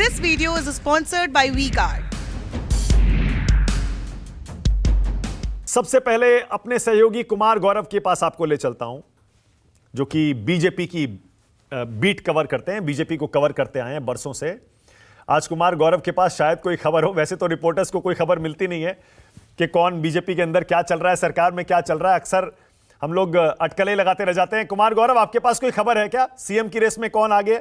This video is sponsored by V-Guard. सबसे पहले अपने सहयोगी कुमार गौरव के पास आपको ले चलता हूं, जो कि बीजेपी की बीट कवर करते हैं, बीजेपी को कवर करते आए हैं बरसों से। आज कुमार गौरव के पास शायद कोई खबर हो, वैसे तो रिपोर्टर्स को कोई खबर मिलती नहीं है कि कौन बीजेपी के अंदर क्या चल रहा है, सरकार में क्या चल रहा है। अक्सर हम लोग अटकलें लगाते रह जाते हैं। कुमार गौरव, आपके पास कोई खबर है क्या? सीएम की रेस में कौन आगे?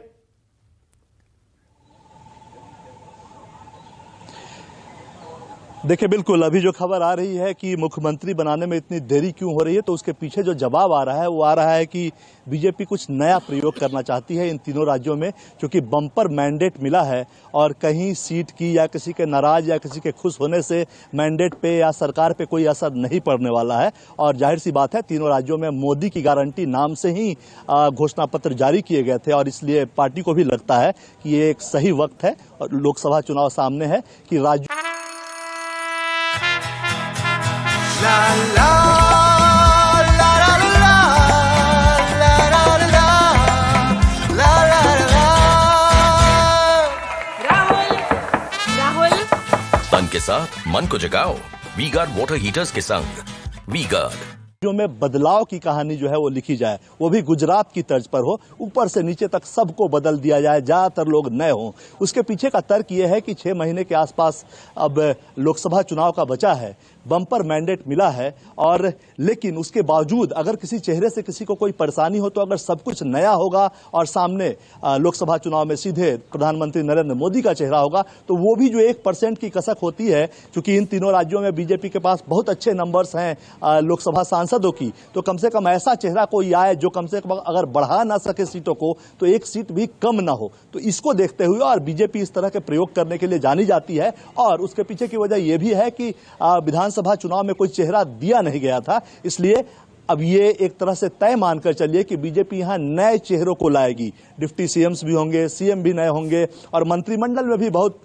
देखिए, बिल्कुल अभी जो खबर आ रही है कि मुख्यमंत्री बनाने में इतनी देरी क्यों हो रही है, तो उसके पीछे जो जवाब आ रहा है वो आ रहा है कि बीजेपी कुछ नया प्रयोग करना चाहती है इन तीनों राज्यों में, क्योंकि बम्पर मैंडेट मिला है और कहीं सीट की या किसी के नाराज या किसी के खुश होने से मैंडेट पे या सरकार पे कोई असर नहीं पड़ने वाला है। और जाहिर सी बात है, तीनों राज्यों में मोदी की गारंटी नाम से ही घोषणा पत्र जारी किए गए थे और इसलिए पार्टी को भी लगता है कि ये एक सही वक्त है और लोकसभा चुनाव सामने है कि राज्य La la la la la la la la la la la। Rahul तन के साथ मन को जगाओ वी-गार्ड वाटर हीटर्स के संग। वी-गार्ड में बदलाव की कहानी जो है वो लिखी जाए, वो भी गुजरात की तर्ज पर हो, ऊपर से नीचे तक सबको बदल दिया जाए, ज्यादातर लोग नए हों। उसके पीछे का तर्क ये है कि 6 महीने के आसपास अब लोकसभा चुनाव का बचा है, बम्पर मैंडेट मिला है, और लेकिन उसके बावजूद अगर किसी चेहरे से किसी को कोई परेशानी हो, तो अगर सब कुछ नया होगा और सामने लोकसभा चुनाव में सीधे प्रधानमंत्री नरेंद्र मोदी का चेहरा होगा, तो वो भी जो 1% की कसक होती है, क्योंकि इन तीनों राज्यों में बीजेपी के पास बहुत अच्छे नंबर्स हैं लोकसभा सांसदों की, तो कम से कम ऐसा चेहरा कोई आए जो कम से कम अगर बढ़ा ना सके सीटों को, तो एक सीट भी कम ना हो। तो इसको देखते हुए और बीजेपी इस तरह के प्रयोग करने के लिए जानी जाती है, और उसके पीछे की वजह यह भी है कि विधानसभा चुनाव में कोई चेहरा दिया नहीं गया था, इसलिए अब ये एक तरह से तय मानकर चलिए कि बीजेपी यहां नए चेहरों को लाएगी। डिप्टी सीएम्स भी होंगे, सीएम भी नए होंगे, और मंत्रिमंडल में भी बहुत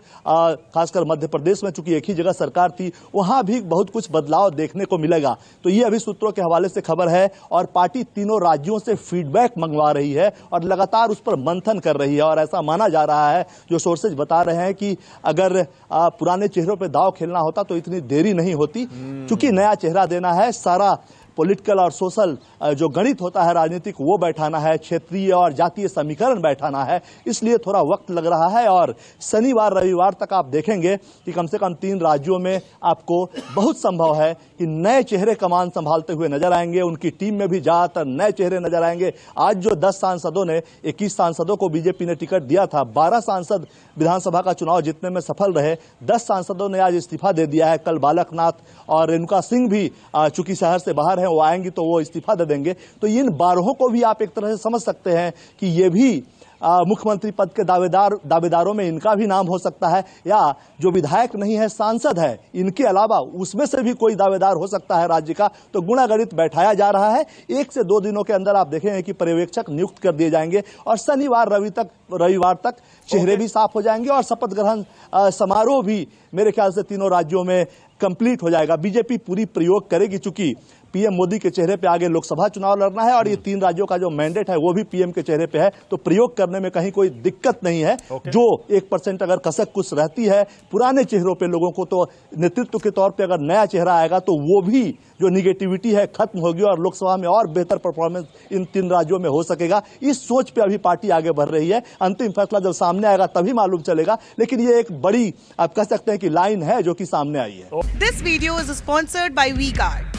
खासकर मध्य प्रदेश में चूंकि एक ही जगह सरकार थी, वहां भी बहुत कुछ बदलाव देखने को मिलेगा। तो ये अभी सूत्रों के हवाले से खबर है, और पार्टी तीनों राज्यों से फीडबैक मंगवा रही है और लगातार उस पर मंथन कर रही है। और ऐसा माना जा रहा है, जो सोर्सेज बता रहे हैं, कि अगर पुराने चेहरों पर दांव खेलना होता तो इतनी देरी नहीं होती। चूंकि नया चेहरा देना है, सारा पॉलिटिकल और सोशल जो गणित होता है राजनीतिक, वो बैठाना है, क्षेत्रीय और जातीय समीकरण बैठाना है, इसलिए थोड़ा वक्त लग रहा है। और शनिवार रविवार तक आप देखेंगे कि कम से कम 3 राज्यों में आपको बहुत संभव है कि नए चेहरे कमान संभालते हुए नजर आएंगे। उनकी टीम में भी ज्यादातर नए चेहरे नजर आएंगे। आज जो 10 सांसदों ने 21 सांसदों को बीजेपी ने टिकट दिया था, 12 सांसद विधानसभा का चुनाव जीतने में सफल रहे, 10 सांसदों ने आज इस्तीफा दे दिया है। कल बालकनाथ और रेणुका सिंह भी चूंकि शहर से बाहर है, वो आएंगी तो वो इस्तीफा दे देंगे। तो इन 12 को भी आप एक तरह से समझ सकते हैं कि ये भी मुख्यमंत्री पद के दावेदारों में इनका भी नाम हो सकता है, या जो विधायक नहीं है सांसद है, इनके अलावा उसमें से भी कोई दावेदार हो सकता है राज्य का। तो गुणागणित बैठाया जा रहा है। 1 से 2 दिनों के अंदर आप देखेंगे कि पर्यवेक्षक नियुक्त कर दिए जाएंगे, और शनिवार रविवार तक चेहरे भी साफ हो जाएंगे, और शपथ ग्रहण समारोह भी मेरे ख्याल से तीनों राज्यों में कंप्लीट हो जाएगा। बीजेपी पूरी प्रयोग करेगी, चूंकि पीएम मोदी के चेहरे पे आगे लोकसभा चुनाव लड़ना है, और ये 3 राज्यों का जो मैंडेट है वो भी पीएम के चेहरे पे है, तो प्रयोग करने में कहीं कोई दिक्कत नहीं है। जो 1% अगर कसक कुछ रहती है पुराने चेहरों पे लोगों को, तो नेतृत्व के तौर पे अगर नया चेहरा आएगा तो वो भी जो निगेटिविटी है खत्म होगी, और लोकसभा में और बेहतर परफॉर्मेंस इन 3 राज्यों में हो सकेगा। इस सोच पे अभी पार्टी आगे बढ़ रही है। अंतिम फैसला जब सामने आएगा तभी मालूम चलेगा, लेकिन ये एक बड़ी, आप कह सकते हैं कि लाइन है जो कि सामने आई है। This video is sponsored by V-Guard.